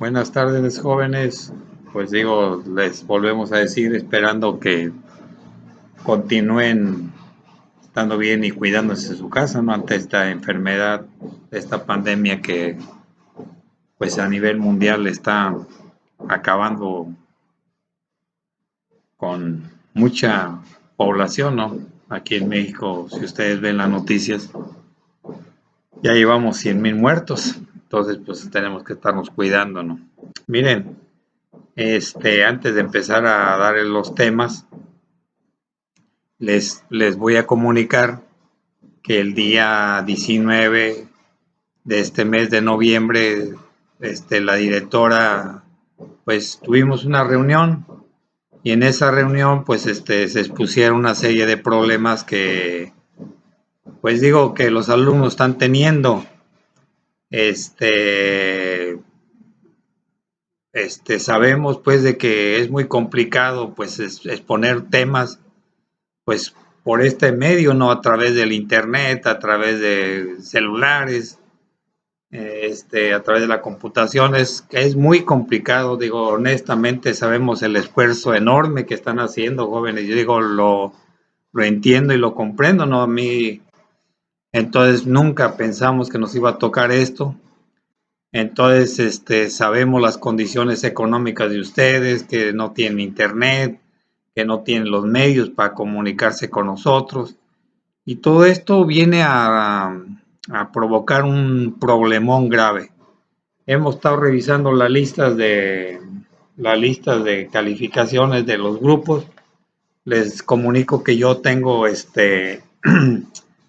Buenas tardes, jóvenes. Pues digo, les volvemos a decir, esperando que continúen estando bien y cuidándose en su casa, ¿no? Ante esta enfermedad, esta pandemia que, pues a nivel mundial está acabando con mucha población, ¿no? Aquí en México, si ustedes ven las noticias, ya llevamos 100,000 muertos. Entonces, pues tenemos que estarnos cuidando, ¿no? Miren, antes de empezar a dar los temas, les voy a comunicar que el día 19 de este mes de noviembre, la directora, pues tuvimos una reunión y en esa reunión, pues se expusieron una serie de problemas que, pues digo, que los alumnos están teniendo. Sabemos pues de que es muy complicado pues exponer temas pues por este medio, ¿no? A través del internet, a través de celulares, a través de la computación, es muy complicado, digo, honestamente sabemos el esfuerzo enorme que están haciendo jóvenes, yo digo, lo entiendo y lo comprendo, ¿no? A mí, entonces nunca pensamos que nos iba a tocar esto, entonces, sabemos las condiciones económicas de ustedes, que no tienen internet, que no tienen los medios para comunicarse con nosotros. Y todo esto viene a provocar un problemón grave. Hemos estado revisando las listas de calificaciones de los grupos. Les comunico que yo tengo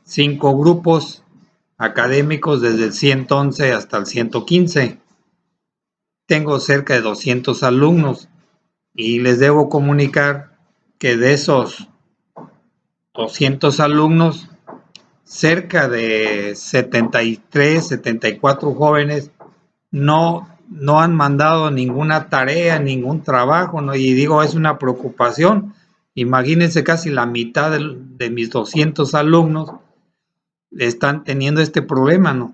5 grupos académicos desde el 111 hasta el 115. Tengo cerca de 200 alumnos y les debo comunicar que de esos 200 alumnos, cerca de 73, 74 jóvenes no han mandado ninguna tarea, ningún trabajo, ¿no? Y digo, es una preocupación. Imagínense, casi la mitad de mis 200 alumnos están teniendo este problema, ¿no?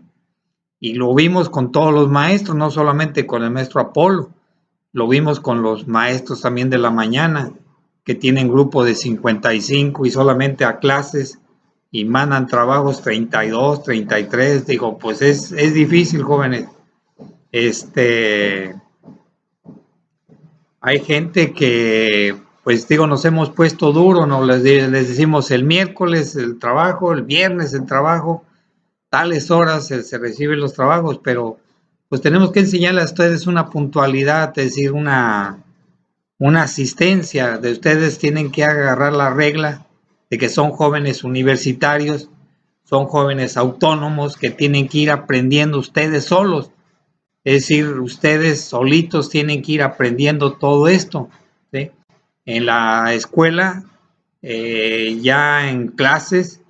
Y lo vimos con todos los maestros, no solamente con el maestro Apolo, lo vimos con los maestros también de la mañana, que tienen grupo de 55 y solamente a clases y mandan trabajos 32, 33. Digo, pues es difícil, jóvenes. Hay gente que, pues digo, nos hemos puesto duro, ¿no? Les decimos el miércoles el trabajo, el viernes el trabajo, tales horas se reciben los trabajos, pero pues tenemos que enseñarles a ustedes una puntualidad, es decir, una asistencia. De ustedes tienen que agarrar la regla de que son jóvenes universitarios, son jóvenes autónomos que tienen que ir aprendiendo ustedes solos. Es decir, ustedes solitos tienen que ir aprendiendo todo esto, ¿sí? En la escuela, ya en clases,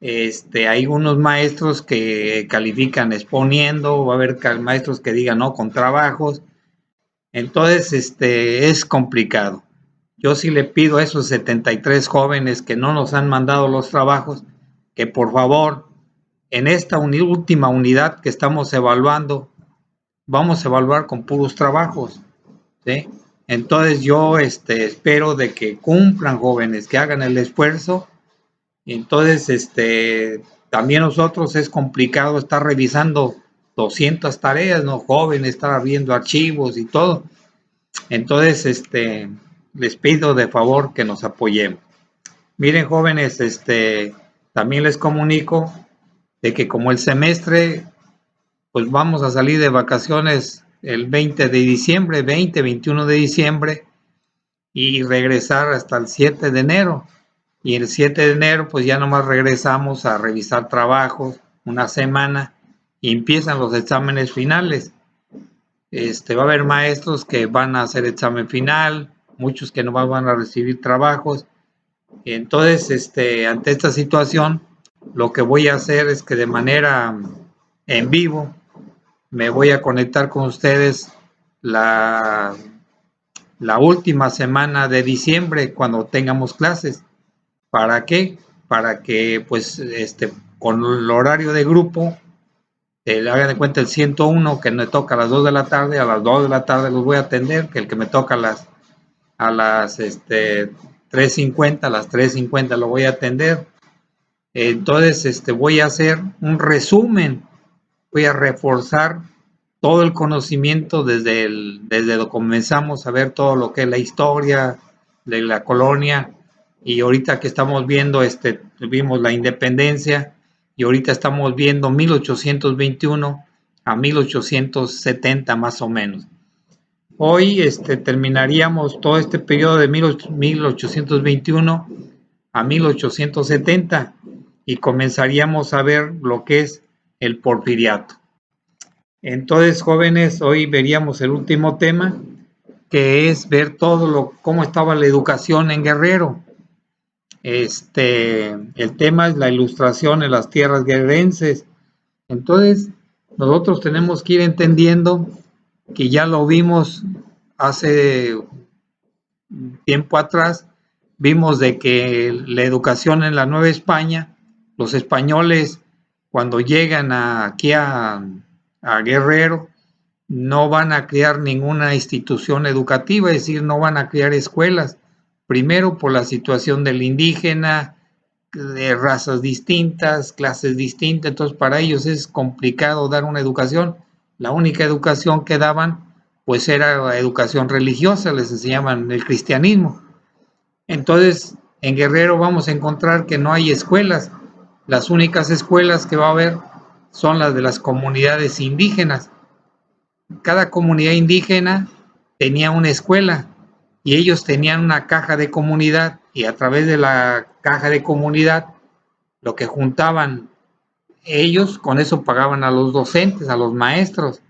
hay unos maestros que califican exponiendo, va a haber maestros que digan no con trabajos, entonces es complicado. Yo sí le pido a esos 73 jóvenes que no nos han mandado los trabajos, que por favor, en esta última unidad que estamos evaluando, vamos a evaluar con puros trabajos, ¿sí? Entonces yo espero de que cumplan, jóvenes, que hagan el esfuerzo. Entonces, también nosotros es complicado estar revisando 200 tareas, ¿no? Jóvenes, estar viendo archivos y todo. Entonces, les pido de favor que nos apoyemos. Miren, jóvenes, también les comunico de que como el semestre, pues vamos a salir de vacaciones el 20 de diciembre, 20, 21 de diciembre, y regresar hasta el 7 de enero. Y el 7 de enero, pues ya nomás regresamos a revisar trabajos una semana y empiezan los exámenes finales. Va a haber maestros que van a hacer examen final, muchos que no van a recibir trabajos. Entonces, ante esta situación, lo que voy a hacer es que de manera en vivo me voy a conectar con ustedes la última semana de diciembre cuando tengamos clases. ¿Para qué? Para que pues con el horario de grupo Hagan de cuenta el 101 que me toca a las 2 de la tarde, a las 2 de la tarde los voy a atender, que el que me toca a las 3:50, a las 3:50 lo voy a atender. Entonces, voy a hacer un resumen, voy a reforzar todo el conocimiento desde lo que comenzamos a ver todo lo que es la historia de la colonia, y ahorita que estamos viendo, vimos la independencia, y ahorita estamos viendo 1821 a 1870 más o menos. Hoy terminaríamos todo este periodo de 1821 a 1870 y comenzaríamos a ver lo que es el porfiriato. Entonces, jóvenes, hoy veríamos el último tema, que es ver cómo estaba la educación en Guerrero. El tema es la ilustración en las tierras guerrerenses. Entonces, nosotros tenemos que ir entendiendo que ya lo vimos hace tiempo atrás, vimos de que la educación en la Nueva España, los españoles cuando llegan aquí a Guerrero, no van a crear ninguna institución educativa, es decir, no van a crear escuelas, primero por la situación del indígena, de razas distintas, clases distintas, entonces para ellos es complicado dar una educación. La única educación que daban pues era educación religiosa, les enseñaban el cristianismo. Entonces, en Guerrero vamos a encontrar que no hay escuelas. Las únicas escuelas que va a haber son las de las comunidades indígenas. Cada comunidad indígena tenía una escuela y ellos tenían una caja de comunidad, y a través de la caja de comunidad, lo que juntaban ellos, con eso pagaban a los docentes, a los maestros.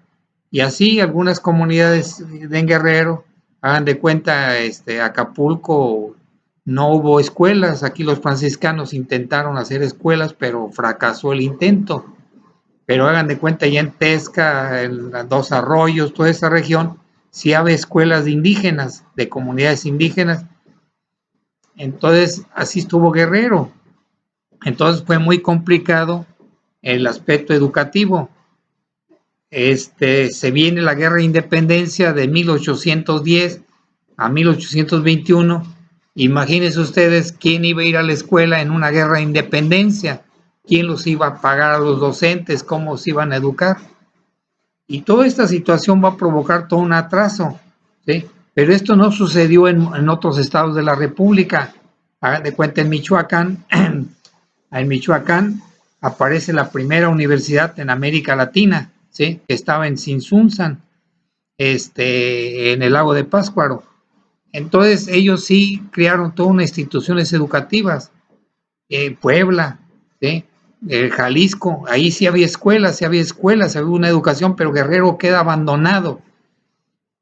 Y así algunas comunidades de Guerrero, hagan de cuenta, Acapulco no hubo escuelas, aquí los franciscanos intentaron hacer escuelas, pero fracasó el intento. Pero hagan de cuenta, ya en Tesca, en los Dos Arroyos, toda esa región, sí había escuelas de indígenas, de comunidades indígenas. Entonces, así estuvo Guerrero. Entonces fue muy complicado el aspecto educativo. Se viene la guerra de independencia de 1810 a 1821. Imagínense ustedes quién iba a ir a la escuela en una guerra de independencia, quién los iba a pagar a los docentes, cómo se iban a educar. Y toda esta situación va a provocar todo un atraso, ¿sí? Pero esto no sucedió en otros estados de la República. Hagan de cuenta, en Michoacán, en Michoacán aparece la primera universidad en América Latina, ¿sí? Que estaba en Sinsunzan, en el lago de Pátzcuaro. Entonces ellos sí crearon todas unas instituciones educativas. Puebla, ¿sí? Jalisco, ahí sí había escuelas, había una educación, pero Guerrero queda abandonado.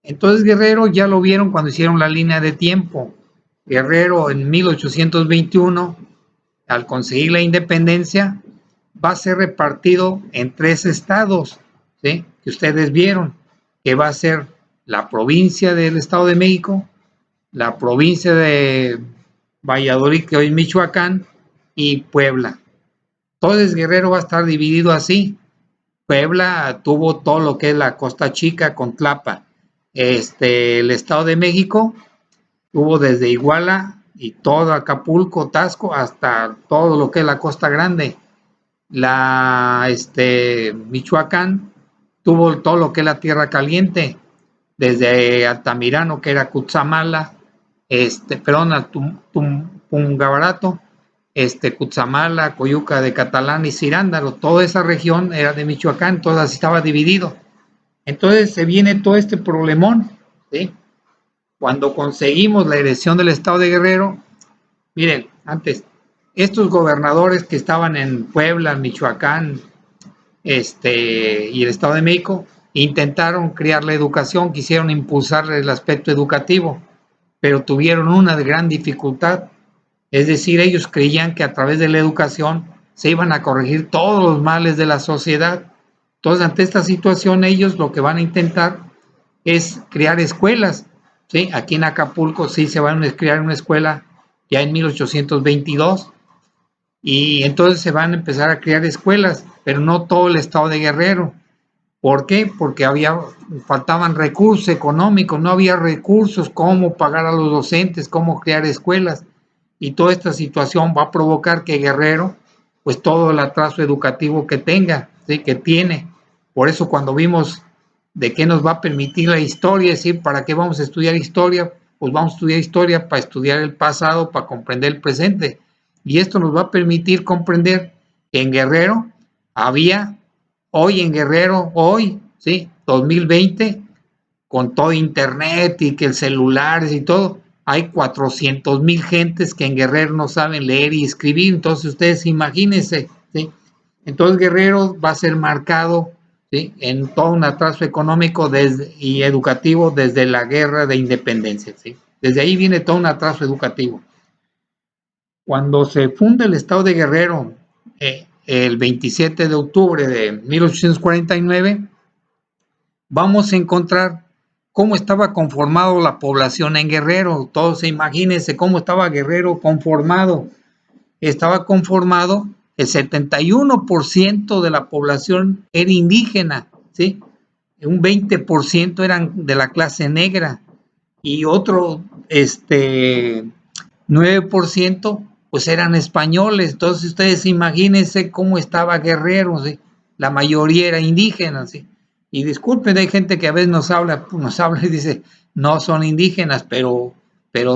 Entonces Guerrero ya lo vieron cuando hicieron la línea de tiempo. Guerrero en 1821, al conseguir la independencia, va a ser repartido en 3 estados, ¿sí? Que ustedes vieron, que va a ser la provincia del Estado de México, la provincia de Valladolid, que hoy es Michoacán, y Puebla. Entonces Guerrero va a estar dividido así. Puebla tuvo todo lo que es la Costa Chica con Tlapa. El Estado de México tuvo desde Iguala y todo Acapulco, Tasco, hasta todo lo que es la Costa Grande. Michoacán tuvo todo lo que es la Tierra Caliente, desde Altamirano, que era Cutzamala, Pungabarato, Cutzamala, Coyuca de Catalán y Cirándaro, toda esa región era de Michoacán, toda estaba dividido. Entonces se viene todo este problemón, ¿sí? Cuando conseguimos la erección del Estado de Guerrero, miren, antes, estos gobernadores que estaban en Puebla, Michoacán, y el Estado de México, intentaron crear la educación, quisieron impulsar el aspecto educativo, pero tuvieron una gran dificultad. Es decir, ellos creían que a través de la educación se iban a corregir todos los males de la sociedad. Entonces, ante esta situación, ellos lo que van a intentar es crear escuelas, ¿sí? Aquí en Acapulco sí se van a crear una escuela ya en 1822, y entonces se van a empezar a crear escuelas. pero no todo el estado de Guerrero. ¿Por qué? Porque faltaban recursos económicos, no había recursos, cómo pagar a los docentes, cómo crear escuelas. Y toda esta situación va a provocar que Guerrero, pues todo el atraso educativo que tenga, ¿sí? Que tiene. Por eso cuando vimos de qué nos va a permitir la historia, es decir, ¿para qué vamos a estudiar historia? Pues vamos a estudiar historia para estudiar el pasado, para comprender el presente. Y esto nos va a permitir comprender que en Guerrero había, hoy en Guerrero, hoy, ¿sí? 2020, con todo internet y que el celular y todo, hay 400,000 gentes que en Guerrero no saben leer y escribir. Entonces ustedes imagínense, ¿sí? Entonces Guerrero va a ser marcado, ¿sí? En todo un atraso económico y educativo desde la guerra de independencia, ¿sí? Desde ahí viene todo un atraso educativo. Cuando se funda el estado de Guerrero, el 27 de octubre de 1849, vamos a encontrar cómo estaba conformado la población en Guerrero. Todos imagínense cómo estaba Guerrero conformado. Estaba conformado, el 71% de la población era indígena, ¿sí? Un 20% eran de la clase negra y otro 9% pues eran españoles. Entonces ustedes imagínense cómo estaba Guerrero, ¿sí? La mayoría era indígena, ¿sí? Y disculpen, hay gente que a veces nos habla y dice, no son indígenas, pero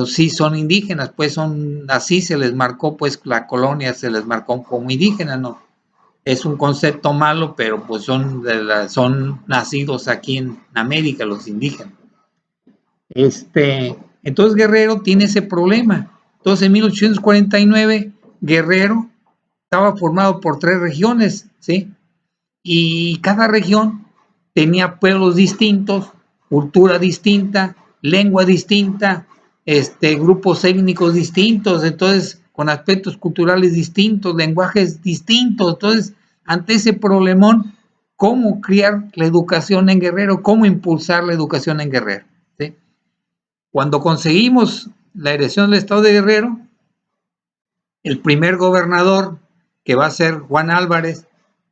sí son indígenas, pues son, así se les marcó, pues la colonia se les marcó como indígenas, ¿no? Es un concepto malo, pero pues son nacidos aquí en América los indígenas. Entonces Guerrero tiene ese problema. Entonces en 1849 Guerrero estaba formado por 3 regiones, ¿sí? Y cada región tenía pueblos distintos, cultura distinta, lengua distinta, grupos étnicos distintos, entonces con aspectos culturales distintos, lenguajes distintos. Entonces, ante ese problemón, ¿cómo criar la educación en Guerrero? ¿Cómo impulsar la educación en Guerrero? ¿Sí? Cuando conseguimos la erección del estado de Guerrero, el primer gobernador, que va a ser Juan Álvarez,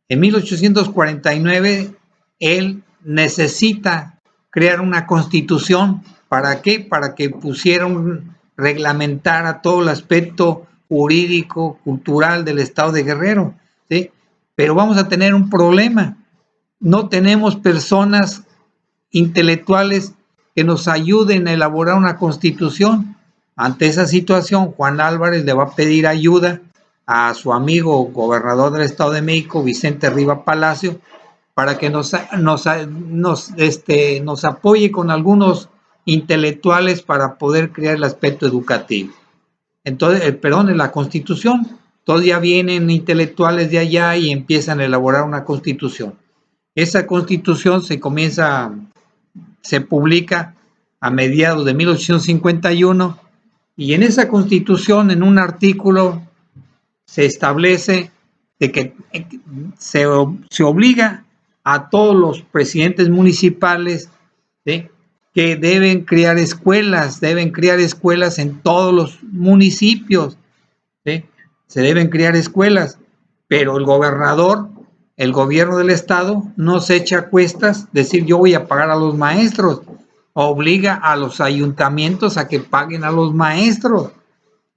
en 1849, él necesita crear una constitución. ¿Para qué? Para que reglamentara todo el aspecto jurídico, cultural del estado de Guerrero, ¿sí? Pero vamos a tener un problema. No tenemos personas intelectuales que nos ayuden a elaborar una constitución. Ante esa situación, Juan Álvarez le va a pedir ayuda a su amigo gobernador del Estado de México, Vicente Riva Palacio, para que nos apoye con algunos intelectuales para poder crear el aspecto educativo. Entonces, en la constitución, todos ya vienen intelectuales de allá y empiezan a elaborar una constitución. Esa constitución se publica a mediados de 1851 y en esa constitución, en un artículo, se establece de que se obliga a todos los presidentes municipales, ¿sí? Que deben crear escuelas en todos los municipios, ¿sí? Se deben crear escuelas, pero el gobierno del estado no se echa a cuestas decir yo voy a pagar a los maestros, obliga a los ayuntamientos a que paguen a los maestros.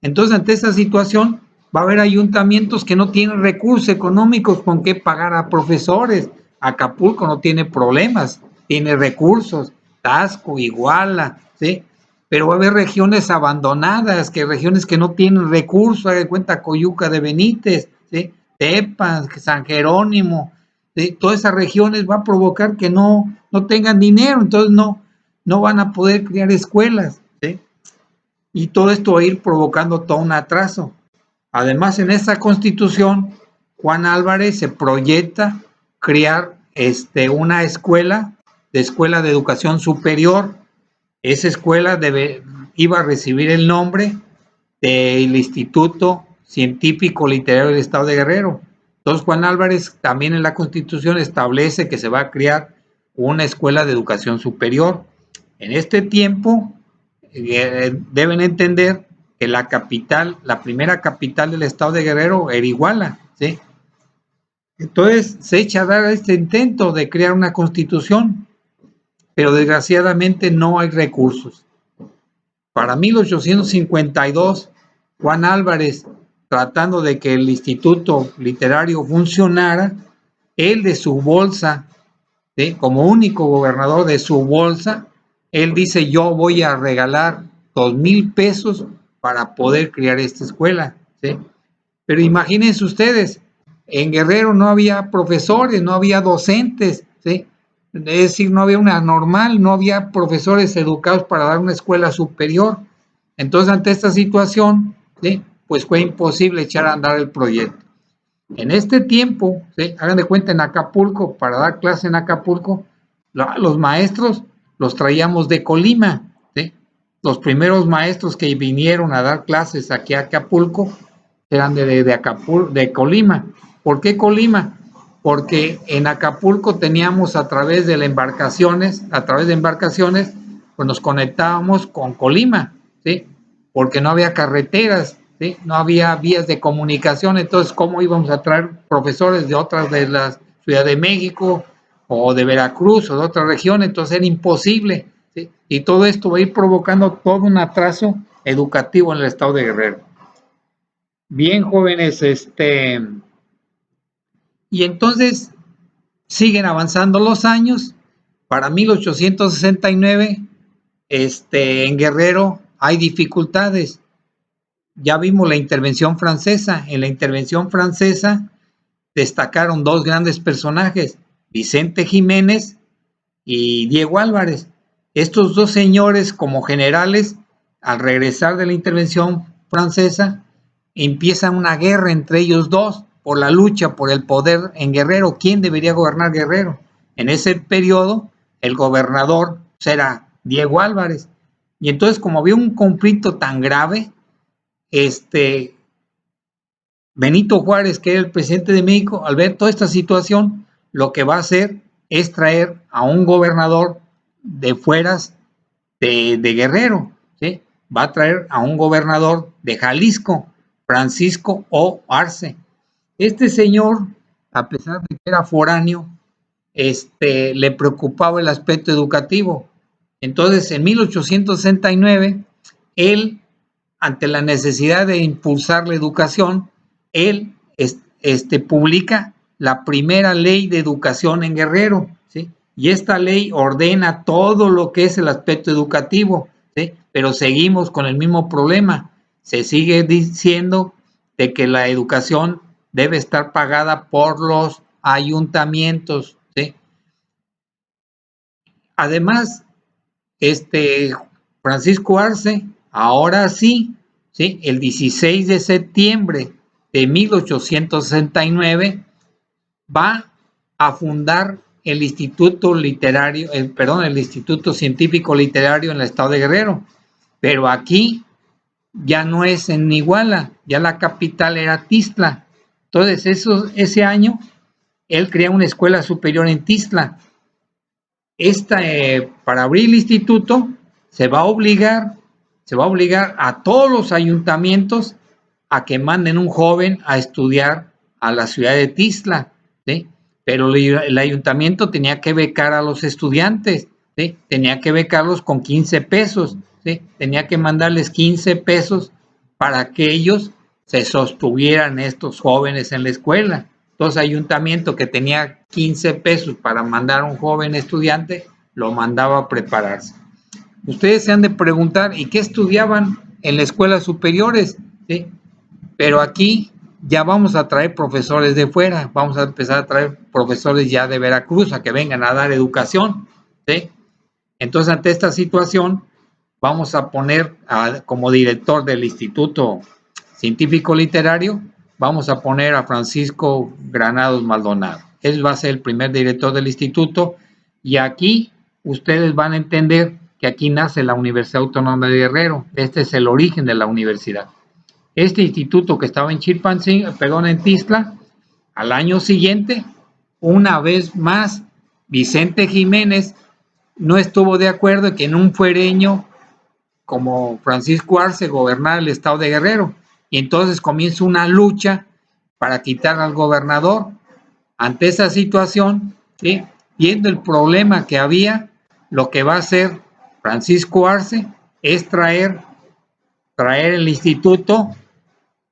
Entonces, ante esa situación, va a haber ayuntamientos que no tienen recursos económicos con qué pagar a profesores. Acapulco no tiene problemas, tiene recursos, Tasco, Iguala, ¿sí? Pero va a haber regiones abandonadas, regiones que no tienen recursos, haga de cuenta Coyuca de Benítez, ¿sí? Tepas, San Jerónimo, ¿sí? Todas esas regiones va a provocar que no tengan dinero, entonces no van a poder crear escuelas, ¿sí? Y todo esto va a ir provocando todo un atraso. Además, en esta constitución, Juan Álvarez se proyecta crear una escuela de educación superior. Esa escuela iba a recibir el nombre del Instituto Científico Literario del Estado de Guerrero. Entonces, Juan Álvarez también en la Constitución establece que se va a crear una escuela de educación superior. En este tiempo, deben entender que la primera capital del Estado de Guerrero era Iguala, ¿sí? Entonces se echa a dar este intento de crear una constitución, pero desgraciadamente no hay recursos. Para 1852, Juan Álvarez, tratando de que el Instituto Literario funcionara, él de su bolsa, ¿sí?, como único gobernador de su bolsa, él dice: yo voy a regalar 2,000 pesos para poder crear esta escuela, ¿sí? Pero imagínense ustedes, en Guerrero no había profesores, no había docentes, ¿sí? Es decir, no había una normal, no había profesores educados para dar una escuela superior. Entonces, ante esta situación, ¿sí?, pues fue imposible echar a andar el proyecto. En este tiempo, ¿sí?, hagan de cuenta, en Acapulco, para dar clase en Acapulco, los maestros los traíamos de Colima, ¿sí? Los primeros maestros que vinieron a dar clases aquí a Acapulco eran de Colima. ¿Por qué Colima? Porque en Acapulco teníamos a través de embarcaciones, pues nos conectábamos con Colima, ¿sí? Porque no había carreteras, ¿sí? No había vías de comunicación. Entonces, ¿cómo íbamos a traer profesores de otras, de la Ciudad de México o de Veracruz o de otra región? Entonces era imposible, ¿sí? Y todo esto va a ir provocando todo un atraso educativo en el estado de Guerrero. Bien, jóvenes, y entonces siguen avanzando los años. Para 1869, en Guerrero hay dificultades. Ya vimos la intervención francesa. En la intervención francesa destacaron dos grandes personajes, Vicente Jiménez y Diego Álvarez. Estos dos señores, como generales, al regresar de la intervención francesa, empieza una guerra entre ellos dos por la lucha por el poder en Guerrero. ¿Quién debería gobernar Guerrero? En ese periodo, el gobernador era Diego Álvarez. Y entonces, como había un conflicto tan grave, Benito Juárez, que era el presidente de México, al ver toda esta situación, lo que va a hacer es traer a un gobernador de fueras de Guerrero, ¿sí? Va a traer a un gobernador de Jalisco, Francisco O. Arce. Este señor, a pesar de que era foráneo, le preocupaba el aspecto educativo. Entonces, en 1869, él, ante la necesidad de impulsar la educación, él publica la primera ley de educación en Guerrero, ¿sí? Y esta ley ordena todo lo que es el aspecto educativo, ¿sí? Pero seguimos con el mismo problema. Se sigue diciendo de que la educación debe estar pagada por los ayuntamientos, ¿sí? Además, Francisco Arce, ahora sí, ¿sí?, el 16 de septiembre de 1869, va a fundar el Instituto Literario, el Instituto Científico Literario en el estado de Guerrero. Pero aquí ya no es en Iguala, ya la capital era Tizla. Entonces, ese año, él crea una escuela superior en Tizla. Para abrir el instituto, se va a obligar a todos los ayuntamientos a que manden un joven a estudiar a la ciudad de Tizla, ¿sí? Pero el ayuntamiento tenía que becar a los estudiantes, ¿sí? Tenía que becarlos con 15 pesos, ¿sí? Tenía que mandarles 15 pesos para que ellos se sostuvieran, estos jóvenes, en la escuela. Entonces, ayuntamiento que tenía 15 pesos para mandar a un joven estudiante, lo mandaba a prepararse. Ustedes se han de preguntar, ¿y qué estudiaban en las escuelas superiores? ¿Sí? Pero aquí ya vamos a traer profesores de fuera, vamos a empezar a traer profesores ya de Veracruz a que vengan a dar educación, ¿sí? Entonces, ante esta situación, vamos a poner como director del Instituto Científico Literario, vamos a poner a Francisco Granados Maldonado. Él va a ser el primer director del instituto, y aquí ustedes van a entender que aquí nace la Universidad Autónoma de Guerrero. Este es el origen de la universidad. Este instituto que estaba en en Tizla, al año siguiente, una vez más, Vicente Jiménez no estuvo de acuerdo en que en un fuereño como Francisco Arce gobernara el estado de Guerrero. Y entonces comienza una lucha para quitar al gobernador. Ante esa situación, ¿sí?, viendo el problema que había, lo que va a hacer Francisco Arce es traer el instituto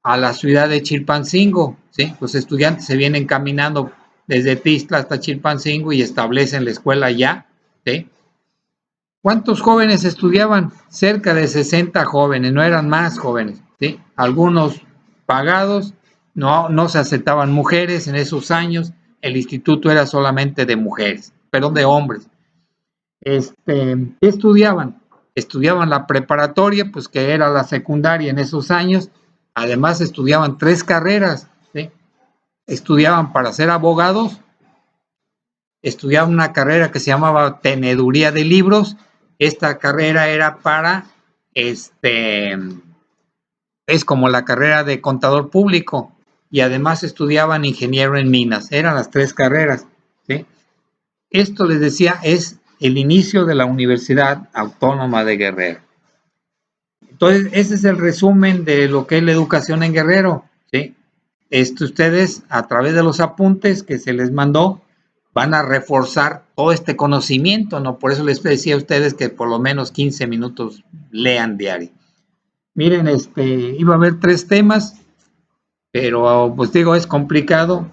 a la ciudad de Chilpancingo, ¿sí? Los estudiantes se vienen caminando desde Tixla hasta Chilpancingo y establecen la escuela allá, ¿sí? ¿Cuántos jóvenes estudiaban? Cerca de 60 jóvenes, no eran más jóvenes, ¿sí? Algunos pagados, no se aceptaban mujeres en esos años, el instituto era solamente de mujeres, perdón, de hombres. ¿Qué estudiaban? Estudiaban la preparatoria, pues que era la secundaria en esos años, además estudiaban 3 carreras, ¿sí? Estudiaban para ser abogados, estudiaban una carrera que se llamaba teneduría de libros. Esta carrera era para, es como la carrera de contador público, y además estudiaban ingeniero en minas, eran las 3 carreras, ¿sí? Esto les decía es el inicio de la Universidad Autónoma de Guerrero. Entonces, ese es el resumen de lo que es la educación en Guerrero, ¿sí? Ustedes, a través de los apuntes que se les mandó, van a reforzar todo este conocimiento, ¿no? Por eso les decía a ustedes que por lo menos 15 minutos lean diario. Miren, iba a haber 3 temas, pero pues digo, es complicado.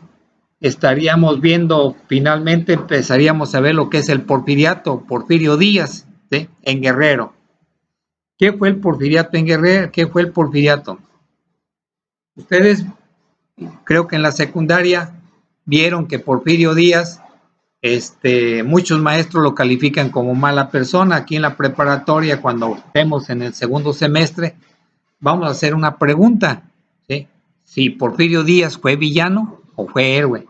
Estaríamos viendo, finalmente empezaríamos a ver lo que es el porfiriato, Porfirio Díaz, ¿sí?, en Guerrero. ¿Qué fue el porfiriato en Guerrero? ¿Qué fue el porfiriato? Ustedes, creo que en la secundaria, vieron que Porfirio Díaz, muchos maestros lo califican como mala persona. Aquí en la preparatoria, cuando estemos en el segundo semestre, vamos a hacer una pregunta, ¿sí? Si Porfirio Díaz fue villano o fue héroe.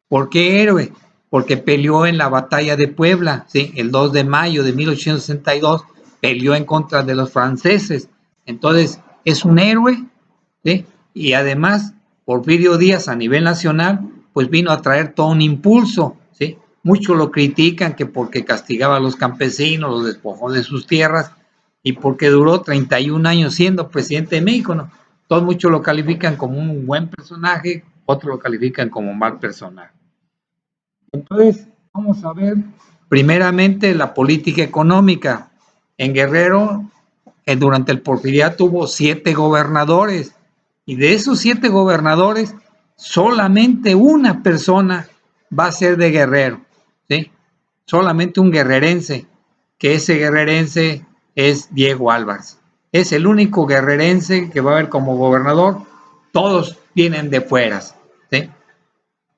¿Por qué héroe? Porque peleó en la batalla de Puebla, ¿sí? El 2 de mayo de 1862, peleó en contra de los franceses. Entonces, es un héroe, ¿sí? Y además, Porfirio Díaz a nivel nacional, pues vino a traer todo un impulso, ¿sí? Muchos lo critican que porque castigaba a los campesinos, los despojó de sus tierras, y porque duró 31 años siendo presidente de México, ¿no? Todos muchos lo califican como un buen personaje, otros lo califican como un mal personaje. Entonces, vamos a ver primeramente la política económica. En Guerrero, durante el porfiriato hubo 7 gobernadores, y de esos 7 gobernadores, solamente una persona va a ser de Guerrero, ¿sí? Solamente un guerrerense, que ese guerrerense es Diego Álvarez. Es el único guerrerense que va a haber como gobernador, todos vienen de fuera, ¿sí?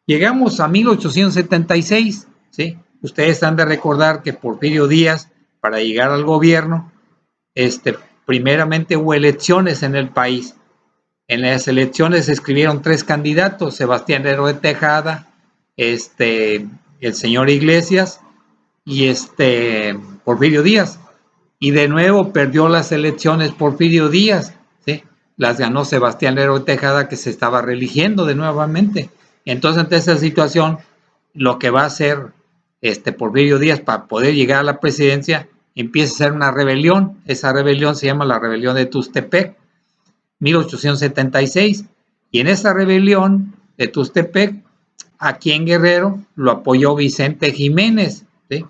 Llegamos a 1876, ¿sí? Ustedes han de recordar que Porfirio Díaz, para llegar al gobierno, primeramente hubo elecciones en el país. En las elecciones se escribieron 3 candidatos: Sebastián Lerdo de Tejada, el señor Iglesias y Porfirio Díaz. Y de nuevo perdió las elecciones Porfirio Díaz, ¿sí? Las ganó Sebastián Lerdo de Tejada, que se estaba reeligiendo de nuevamente. Entonces, ante esa situación, lo que va a hacer Porfirio Díaz para poder llegar a la presidencia, empieza a ser una rebelión. Esa rebelión se llama la rebelión de Tustepec, 1876. Y en esa rebelión de Tustepec, aquí en Guerrero, lo apoyó Vicente Jiménez, ¿sí?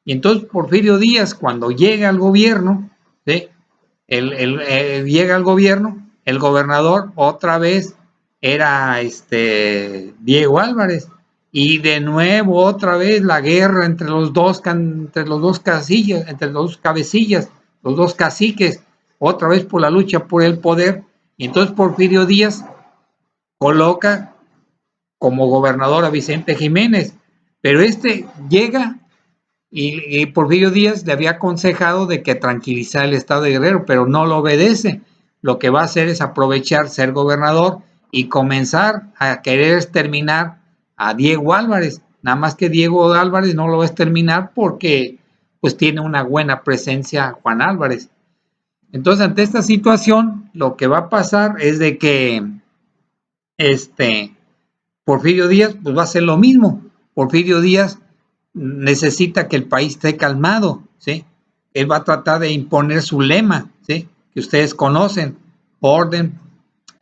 Y entonces Porfirio Díaz, cuando llega al gobierno, ¿sí?, llega al gobierno, el gobernador otra vez era Diego Álvarez, y de nuevo otra vez la guerra entre los dos casillas, entre los dos cabecillas, los dos caciques, otra vez por la lucha por el poder. Y entonces Porfirio Díaz coloca como gobernador a Vicente Jiménez, pero llega y Porfirio Díaz le había aconsejado de que tranquilizara el estado de Guerrero, pero no lo obedece. Lo que va a hacer es aprovechar ser gobernador y comenzar a querer exterminar a Diego Álvarez. Nada más que Diego Álvarez no lo va a exterminar porque pues tiene una buena presencia Juan Álvarez. Entonces, ante esta situación, lo que va a pasar es de que Porfirio Díaz pues va a hacer lo mismo. Porfirio Díaz necesita que el país esté calmado, ¿sí? Él va a tratar de imponer su lema, ¿sí?, que ustedes conocen: orden,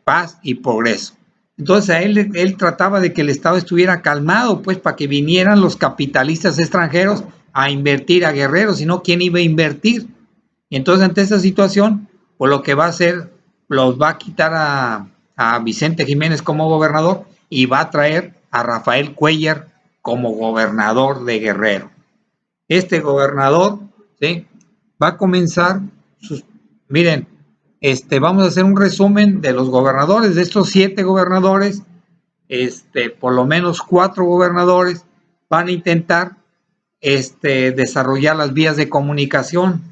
paz y progreso. Entonces a él trataba de que el Estado estuviera calmado, pues para que vinieran los capitalistas extranjeros a invertir a Guerrero, sino ¿quién iba a invertir? Y entonces ante esa situación, pues lo que va a hacer, los va a quitar a Vicente Jiménez como gobernador y va a traer a Rafael Cuéllar como gobernador de Guerrero. Este gobernador, ¿sí? Va a comenzar sus, miren, vamos a hacer un resumen de los gobernadores, de estos 7 gobernadores, por lo menos 4 gobernadores van a intentar desarrollar las vías de comunicación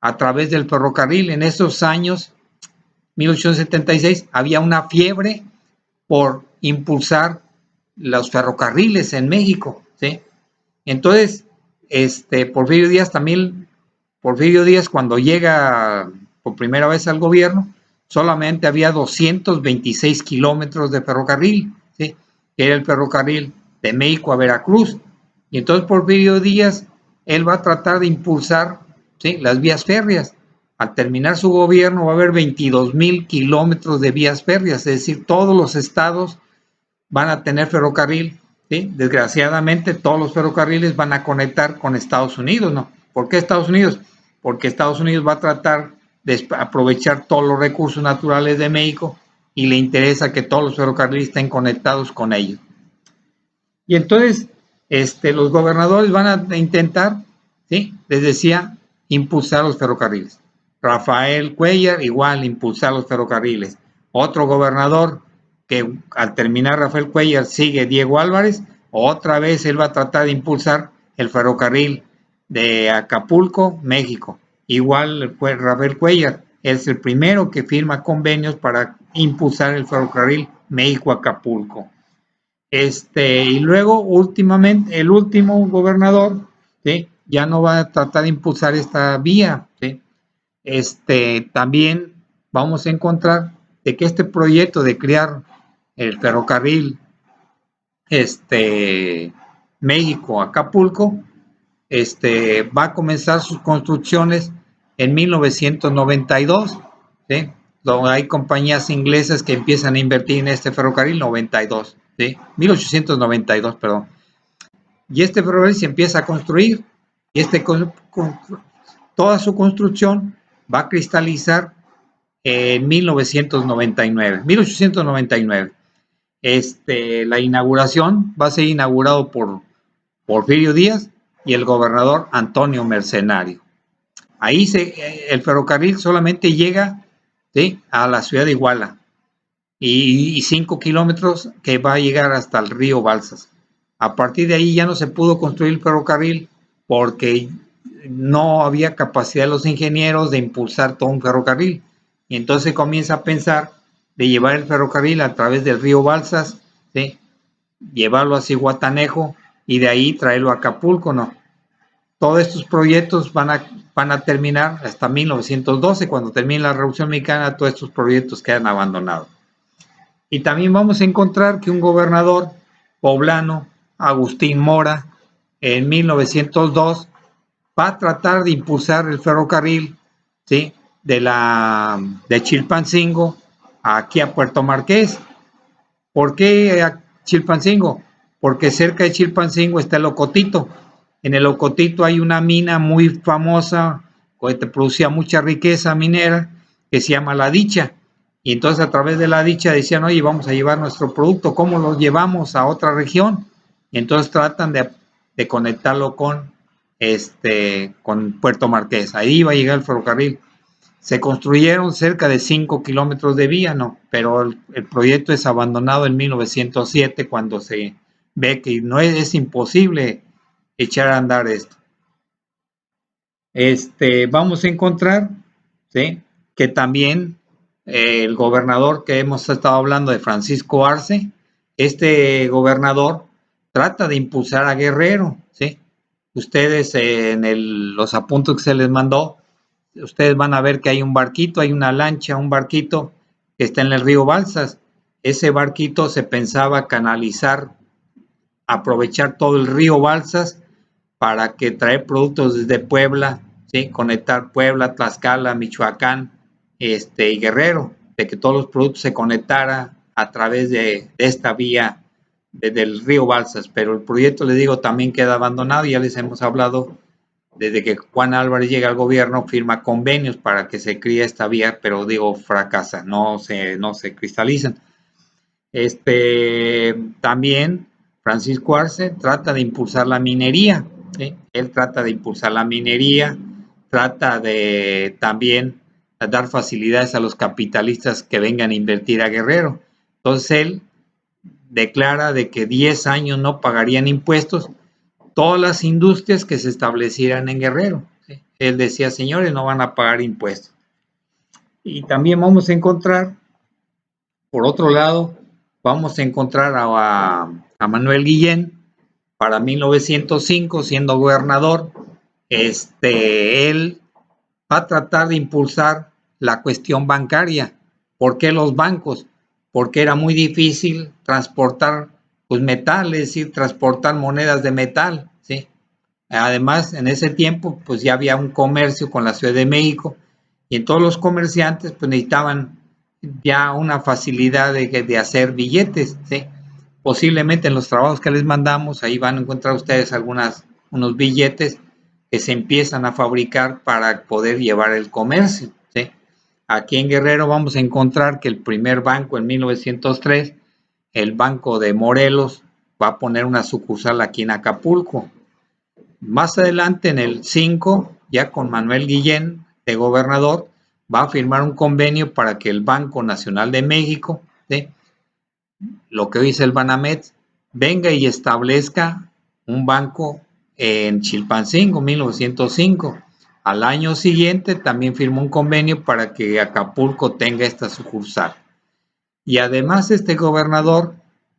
a través del ferrocarril. En esos años, 1876, había una fiebre por impulsar los ferrocarriles en México, ¿sí? Entonces, Porfirio Díaz también, Porfirio Díaz cuando llega por primera vez al gobierno, solamente había 226 kilómetros de ferrocarril, ¿sí? Que era el ferrocarril de México a Veracruz. Y entonces Porfirio Díaz, él va a tratar de impulsar, ¿sí? Las vías férreas. Al terminar su gobierno va a haber 22,000 kilómetros de vías férreas, es decir, todos los estados van a tener ferrocarril, ¿sí? Desgraciadamente todos los ferrocarriles van a conectar con Estados Unidos, ¿no? ¿Por qué Estados Unidos? Porque Estados Unidos va a tratar de aprovechar todos los recursos naturales de México y le interesa que todos los ferrocarriles estén conectados con ellos. Y entonces, los gobernadores van a intentar, ¿sí? Les decía, impulsar los ferrocarriles. Rafael Cuéllar, igual, impulsar los ferrocarriles. Otro gobernador que al terminar Rafael Cuéllar sigue Diego Álvarez, otra vez él va a tratar de impulsar el ferrocarril de Acapulco, México. Igual fue Rafael Cuéllar, es el primero que firma convenios para impulsar el ferrocarril México-Acapulco. Y luego, últimamente, el último gobernador, ¿sí? Ya no va a tratar de impulsar esta vía, ¿sí? También vamos a encontrar de que este proyecto de crear el ferrocarril, México-Acapulco, va a comenzar sus construcciones en 1992, ¿sí? Donde hay compañías inglesas que empiezan a invertir en este ferrocarril 92, ¿sí? 1892, perdón. Y este ferrocarril se empieza a construir y toda su construcción va a cristalizar en 1999, 1899. La inauguración va a ser inaugurado por Porfirio Díaz y el gobernador Antonio Mercenario. Ahí el ferrocarril solamente llega, ¿sí? A la ciudad de Iguala y 5 kilómetros que va a llegar hasta el río Balsas. A partir de ahí ya no se pudo construir el ferrocarril porque no había capacidad de los ingenieros de impulsar todo un ferrocarril. Y entonces comienza a pensar de llevar el ferrocarril a través del río Balsas, ¿sí? Llevarlo a Zihuatanejo y de ahí traerlo a Acapulco, ¿no? Todos estos proyectos van a terminar hasta 1912, cuando termine la Revolución Mexicana, todos estos proyectos quedan abandonados. Y también vamos a encontrar que un gobernador poblano, Agustín Mora, en 1902, va a tratar de impulsar el ferrocarril, ¿sí? de Chilpancingo aquí a Puerto Marqués. ¿Por qué a Chilpancingo? Porque cerca de Chilpancingo está el Ocotito. En el Ocotito hay una mina muy famosa que producía mucha riqueza minera que se llama La Dicha. Y entonces a través de La Dicha decían, oye, vamos a llevar nuestro producto, ¿cómo lo llevamos a otra región? Y entonces tratan de conectarlo con Puerto Marqués. Ahí va a llegar el ferrocarril. Se construyeron cerca de 5 kilómetros de vía, ¿no? Pero el proyecto es abandonado en 1907 cuando se ve que no es imposible echar a andar esto. Vamos a encontrar, ¿sí? Que también el gobernador que hemos estado hablando de Francisco Arce, este gobernador trata de impulsar a Guerrero, ¿sí? Ustedes los apuntes que se les mandó, ustedes van a ver que hay un barquito, hay una lancha, un barquito que está en el río Balsas. Ese barquito se pensaba canalizar, aprovechar todo el río Balsas para que traer productos desde Puebla, ¿sí? Conectar Puebla, Tlaxcala, Michoacán, y Guerrero, de que todos los productos se conectaran a través de esta vía del río Balsas, pero el proyecto, les digo, también queda abandonado. Ya les hemos hablado, desde que Juan Álvarez llega al gobierno, firma convenios para que se críe esta vía, pero digo, fracasa, no se cristalizan. También Francisco Arce trata de impulsar la minería, ¿sí? Él trata de impulsar la minería, trata de también dar facilidades a los capitalistas que vengan a invertir a Guerrero. Entonces él declara de que 10 años no pagarían impuestos todas las industrias que se establecieran en Guerrero, ¿sí? Él decía, señores, no van a pagar impuestos. Y también vamos a encontrar, por otro lado, vamos a encontrar a Manuel Guillén para 1905, siendo gobernador. Él va a tratar de impulsar la cuestión bancaria. ¿Por qué los bancos? Porque era muy difícil transportar pues, metales y transportar monedas de metal, ¿sí? Además, en ese tiempo, pues ya había un comercio con la Ciudad de México y todos los comerciantes pues necesitaban ya una facilidad de hacer billetes, ¿sí? Posiblemente en los trabajos que les mandamos, ahí van a encontrar ustedes unos billetes que se empiezan a fabricar para poder llevar el comercio, ¿sí? Aquí en Guerrero vamos a encontrar que el primer banco en 1903, el Banco de Morelos, va a poner una sucursal aquí en Acapulco. Más adelante, en el 5, ya con Manuel Guillén de gobernador, va a firmar un convenio para que el Banco Nacional de México, ¿sí?, lo que hoy es el Banamex, venga y establezca un banco en Chilpancingo, 1905. Al año siguiente también firmó un convenio para que Acapulco tenga esta sucursal. Y además este gobernador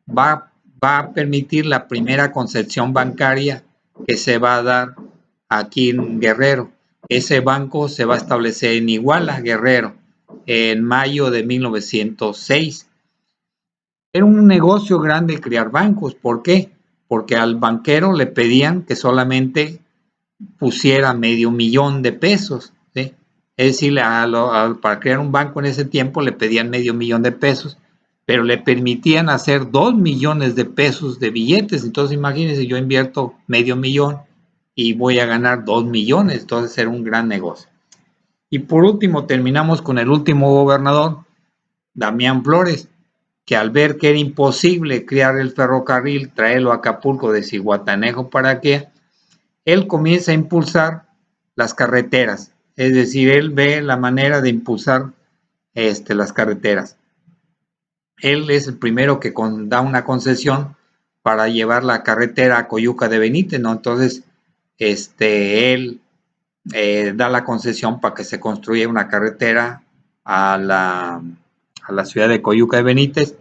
va a permitir la primera concesión bancaria que se va a dar aquí en Guerrero. Ese banco se va a establecer en Iguala, Guerrero, en mayo de 1906. Era un negocio grande crear bancos. ¿Por qué? Porque al banquero le pedían que solamente pusiera $500,000 de pesos, ¿sí? Es decir, para crear un banco en ese tiempo le pedían $500,000 de pesos, pero le permitían hacer 2 millones de pesos de billetes. Entonces, imagínense, yo invierto $500,000 y voy a ganar 2 millones. Entonces, era un gran negocio. Y por último, terminamos con el último gobernador, Damián Flores, que al ver que era imposible crear el ferrocarril, traerlo a Acapulco de Zihuatanejo para que él comienza a impulsar las carreteras. Es decir, él ve la manera de impulsar las carreteras. Él es el primero que da una concesión para llevar la carretera a Coyuca de Benítez, ¿no? Entonces, él da la concesión para que se construya una carretera a la ciudad de Coyuca de Benítez.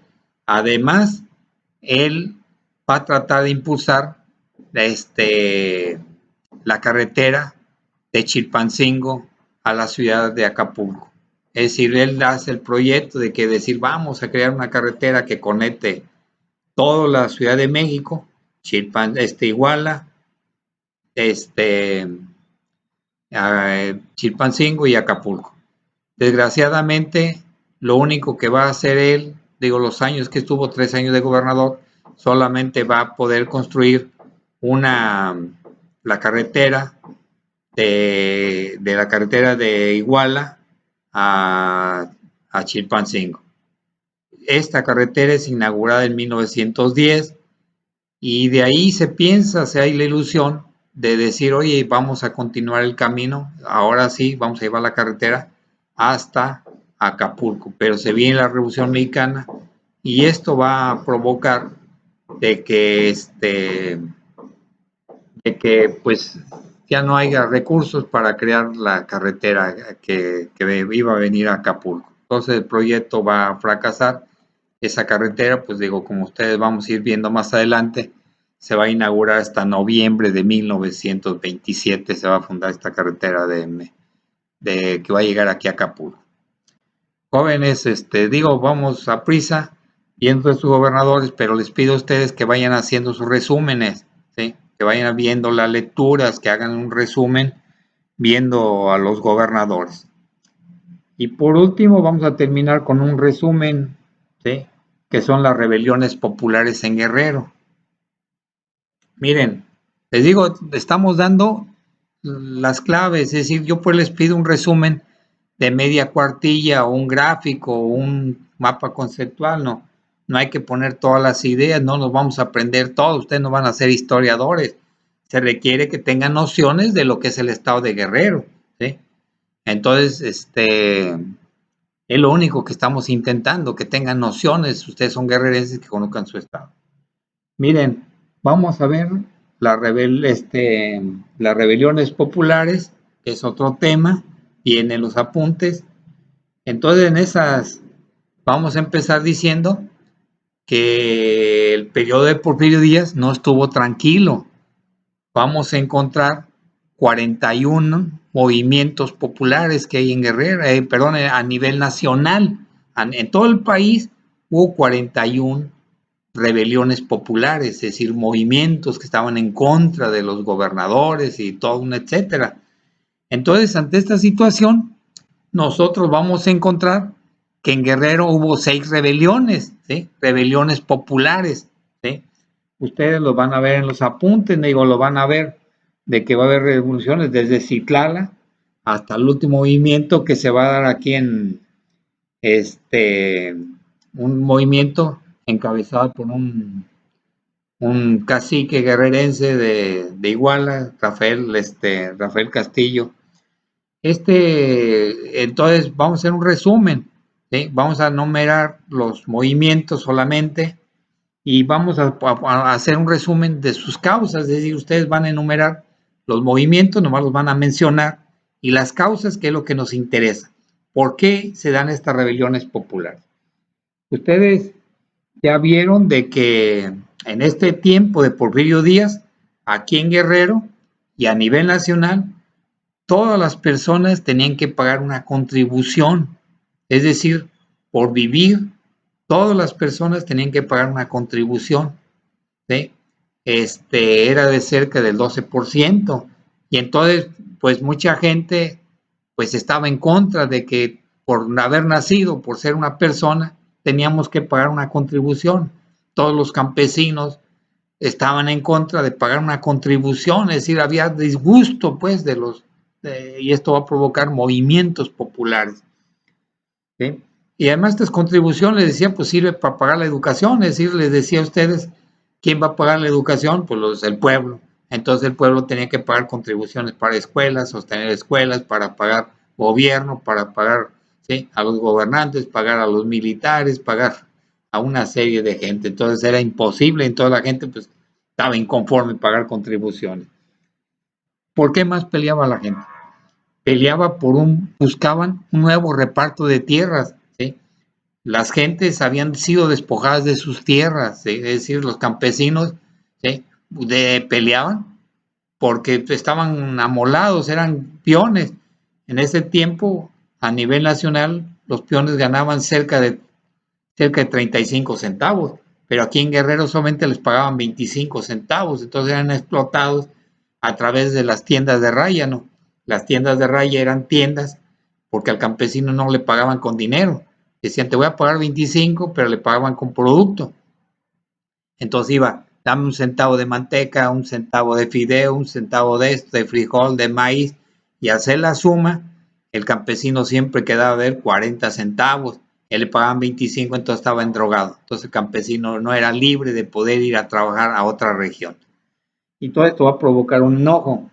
Además, él va a tratar de impulsar la carretera de Chilpancingo a la ciudad de Acapulco. Es decir, él hace el proyecto de que decir, vamos a crear una carretera que conecte toda la Ciudad de México, Iguala, Chilpancingo y Acapulco. Desgraciadamente, lo único que va a hacer él, digo, los años que estuvo, 3 años de gobernador, solamente va a poder construir la carretera de la carretera de Iguala a Chilpancingo. Esta carretera es inaugurada en 1910 y de ahí se hay la ilusión de decir, oye, vamos a continuar el camino, ahora sí, vamos a llevar la carretera hasta Acapulco, pero se viene la Revolución Mexicana y esto va a provocar de que pues ya no haya recursos para crear la carretera que iba a venir a Acapulco. Entonces el proyecto va a fracasar. Esa carretera, pues digo, como ustedes vamos a ir viendo más adelante, se va a inaugurar hasta noviembre de 1927, se va a fundar esta carretera que va a llegar aquí a Acapulco. Jóvenes, vamos a prisa viendo a sus gobernadores, pero les pido a ustedes que vayan haciendo sus resúmenes, ¿sí?, que vayan viendo las lecturas, que hagan un resumen viendo a los gobernadores. Y por último, vamos a terminar con un resumen, ¿sí?, que son las rebeliones populares en Guerrero. Miren, les digo, estamos dando las claves, es decir, yo pues les pido un resumen de media cuartilla o un gráfico o un mapa conceptual, no hay que poner todas las ideas, no nos vamos a aprender todo, ustedes no van a ser historiadores, se requiere que tengan nociones de lo que es el estado de Guerrero, ¿sí? Entonces, es lo único que estamos intentando, que tengan nociones, ustedes son guerrerenses que conozcan su estado. Miren, vamos a ver las rebeliones populares, que es otro tema, vienen los apuntes. Entonces, en esas, vamos a empezar diciendo que el periodo de Porfirio Díaz no estuvo tranquilo. Vamos a encontrar 41 movimientos populares que hay en Guerrero, a nivel nacional. En todo el país hubo 41 rebeliones populares, es decir, movimientos que estaban en contra de los gobernadores y todo un etcétera. Entonces, ante esta situación, nosotros vamos a encontrar que en Guerrero hubo 6 rebeliones, ¿sí? Rebeliones populares, ¿sí? Ustedes lo van a ver en los apuntes, digo, lo van a ver de que va a haber revoluciones desde Citlala hasta el último movimiento que se va a dar aquí en un movimiento encabezado por un cacique guerrerense de Iguala, Rafael Castillo. Entonces, vamos a hacer un resumen, ¿sí? Vamos a enumerar los movimientos solamente y vamos a hacer un resumen de sus causas, es decir, ustedes van a enumerar los movimientos, nomás los van a mencionar, y las causas, que es lo que nos interesa. ¿Por qué se dan estas rebeliones populares? Ustedes ya vieron de que en este tiempo de Porfirio Díaz, aquí en Guerrero y a nivel nacional, todas las personas tenían que pagar una contribución, es decir, por vivir, todas las personas tenían que pagar una contribución, ¿sí? Era de cerca del 12%, y entonces, pues mucha gente, pues estaba en contra de que por haber nacido, por ser una persona, teníamos que pagar una contribución. Todos los campesinos estaban en contra de pagar una contribución, es decir, había disgusto, pues, y esto va a provocar movimientos populares, ¿sí? Y además estas contribuciones, les decía, pues sirve para pagar la educación, es decir, les decía a ustedes, ¿quién va a pagar la educación? Pues el pueblo. Entonces el pueblo tenía que pagar contribuciones para escuelas, sostener escuelas, para pagar gobierno, para pagar, ¿sí?, a los gobernantes, pagar a los militares, pagar a una serie de gente. Entonces era imposible, entonces la gente pues estaba inconforme en pagar contribuciones. ¿Por qué más peleaba la gente? Peleaba buscaban un nuevo reparto de tierras, ¿sí? Las gentes habían sido despojadas de sus tierras, ¿sí? Es decir, los campesinos, ¿sí?, peleaban porque estaban amolados, eran peones. En ese tiempo, a nivel nacional, los peones ganaban cerca de 35 centavos, pero aquí en Guerrero solamente les pagaban 25 centavos, entonces eran explotados a través de las tiendas de raya, ¿no? Las tiendas de raya eran tiendas porque al campesino no le pagaban con dinero, decían te voy a pagar 25, pero le pagaban con producto. Entonces iba, dame un centavo de manteca, un centavo de fideo, un centavo de esto, de frijol, de maíz, y hacer la suma, el campesino siempre quedaba de él 40 centavos, él le pagaban 25, entonces estaba endrogado. Entonces el campesino no era libre de poder ir a trabajar a otra región. Y todo esto va a provocar un enojo.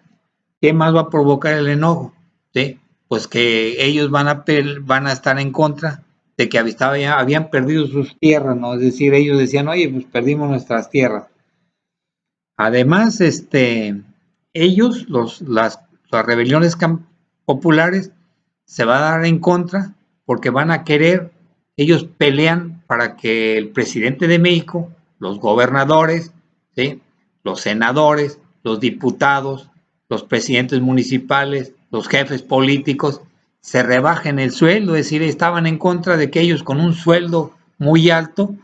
¿Qué más va a provocar el enojo? ¿Sí? Pues que ellos van a estar en contra de que habían perdido sus tierras, ¿no? Es decir, ellos decían, oye, pues perdimos nuestras tierras. Además, ellos, las rebeliones populares, se van a dar en contra porque van a querer, ellos pelean para que el presidente de México, los gobernadores, ¿sí?, los senadores, los diputados, los presidentes municipales, los jefes políticos, se rebajen el sueldo, es decir, estaban en contra de que ellos con un sueldo muy alto,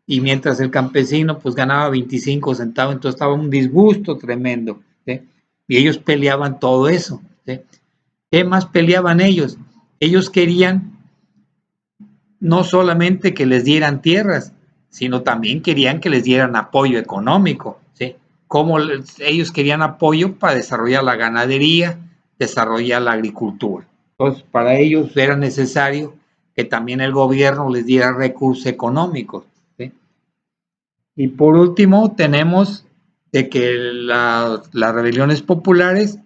y mientras el campesino pues ganaba 25 centavos, entonces estaba un disgusto tremendo, ¿sí? Y ellos peleaban todo eso, ¿sí? ¿Qué más peleaban ellos? Ellos querían no solamente que les dieran tierras, sino también querían que les dieran apoyo económico, ¿sí? Como ellos querían apoyo para desarrollar la ganadería, desarrollar la agricultura. Entonces, para ellos era necesario que también el gobierno les diera recursos económicos, ¿sí? Y por último, tenemos de que las rebeliones populares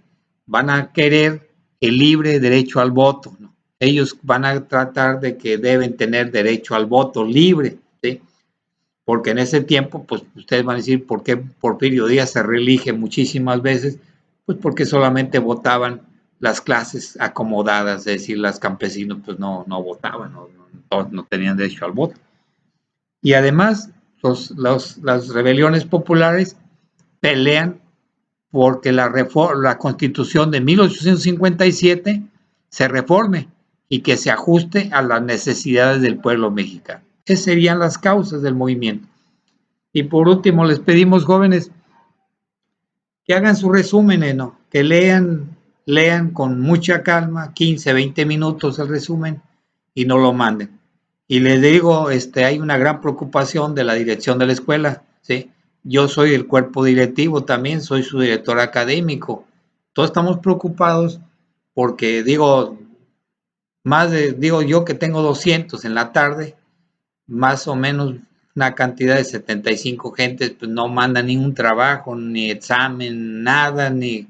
van a querer el libre derecho al voto, ¿no? Ellos van a tratar de que deben tener derecho al voto libre, ¿sí? Porque en ese tiempo, pues ustedes van a decir, ¿por qué Porfirio Díaz se reelige muchísimas veces? Pues porque solamente votaban las clases acomodadas, es decir, las campesinos pues no votaban, no tenían derecho al voto. Y además, las rebeliones populares pelean porque la Constitución de 1857 se reforme y que se ajuste a las necesidades del pueblo mexicano. Esas serían las causas del movimiento. Y por último, les pedimos, jóvenes, que hagan sus resúmenes, ¿no? Que lean con mucha calma, 15, 20 minutos el resumen y no lo manden. Y les digo, hay una gran preocupación de la dirección de la escuela, ¿sí? Yo soy el cuerpo directivo también, soy su director académico. Todos estamos preocupados porque, digo yo que tengo 200 en la tarde, más o menos una cantidad de 75 gentes, pues no manda ningún trabajo, ni examen, nada, ni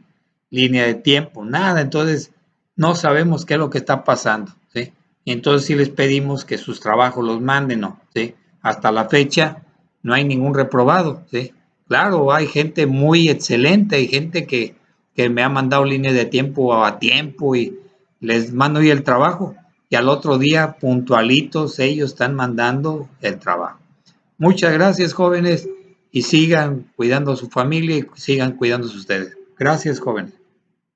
línea de tiempo, nada. Entonces, no sabemos qué es lo que está pasando, ¿sí? Y entonces sí les pedimos que sus trabajos los manden, ¿no? ¿Sí? Hasta la fecha no hay ningún reprobado, ¿sí? Claro, hay gente muy excelente, hay gente que me ha mandado líneas de tiempo y les mando yo el trabajo y al otro día puntualitos ellos están mandando el trabajo. Muchas gracias, jóvenes, y sigan cuidando a su familia y sigan cuidándose ustedes. Gracias, jóvenes.